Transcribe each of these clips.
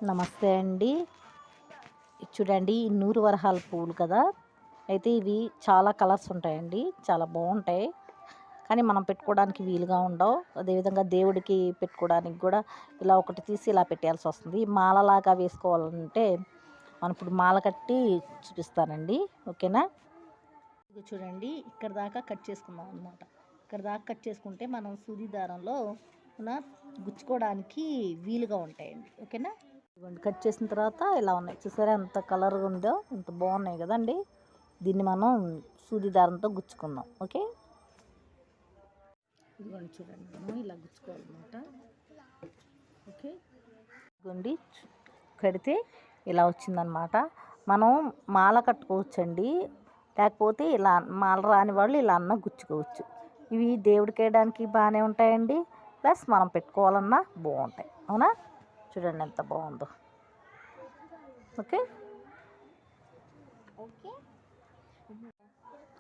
నమస్తే అండి. చూడండి, ఈ నూరు వరహాల పువ్వులు కదా. అయితే ఇవి చాలా కలర్స్ ఉంటాయండి, చాలా బాగుంటాయి. కానీ మనం పెట్టుకోవడానికి వీలుగా ఉండవు. అదేవిధంగా దేవుడికి పెట్టుకోవడానికి కూడా ఇలా ఒకటి తీసి ఇలా పెట్టాల్సి వస్తుంది. మాలలాగా వేసుకోవాలంటే మనం ఇప్పుడు మాల కట్టి చూపిస్తానండి. ఓకేనా? ఇది చూడండి, ఇక్కడ దాకా కట్ చేసుకుందాం అనమాట. ఇక్కడ దాకా కట్ చేసుకుంటే మనం సూది దారంలో గుచ్చుకోవడానికి వీలుగా ఉంటాయండి. ఓకేనా? ఇవ్వండి, కట్ చేసిన తర్వాత ఇలా ఉన్నాయి. చూసారా ఎంత కలర్గా ఉందో, ఎంత బాగున్నాయి కదండి. దీన్ని మనం సూది దారంతో గుచ్చుకుందాం. ఓకే, ఇదిగోండి చూడండి, మనం ఇలా గుచ్చుకోవాలన్నమాట. ఓకే, ఇదిగోండి కడితే ఇలా వచ్చిందనమాట. మనం మాల కట్టుకోవచ్చండి, లేకపోతే ఇలా మాల రాని వాళ్ళు ఇలా అన్న గుచ్చుకోవచ్చు. ఇవి దేవుడికి వేయడానికి బాగానే ఉంటాయండి, ప్లస్ మనం పెట్టుకోవాలన్నా బాగుంటాయి. అవునా? చూడండి ఎంత బాగుందో. ఓకే,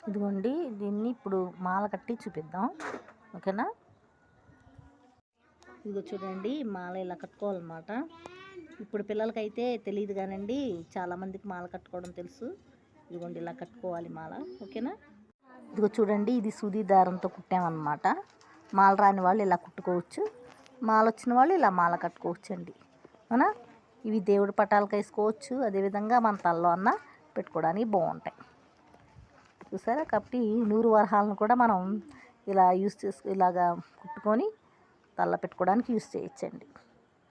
ఇదిగోండి దీన్ని ఇప్పుడు మాల కట్టి చూపిద్దాం. ఓకేనా? ఇదిగో చూడండి, మాల ఇలా కట్టుకోవాలన్నమాట. ఇప్పుడు పిల్లలకైతే తెలియదు కానండి, చాలామందికి మాల కట్టుకోవడం తెలుసు. ఇదిగోండి ఇలా కట్టుకోవాలి మాల. ఓకేనా? ఇదిగో చూడండి, ఇది సూది దారంతో కుట్టామన్నమాట. మాల రాని వాళ్ళు ఇలా కుట్టుకోవచ్చు, మాల వచ్చిన వాళ్ళు ఇలా మాల కట్టుకోవచ్చు అండి. అవునా? ఇవి దేవుడి పటాలకు వేసుకోవచ్చు, అదేవిధంగా మన తలలో అన్న పెట్టుకోవడానికి బాగుంటాయి. చూసారా? కాబట్టి నూరు వరహాలను కూడా మనం ఇలా ఇలాగా కుట్టుకొని తలలో పెట్టుకోవడానికి యూస్ చేయొచ్చండి.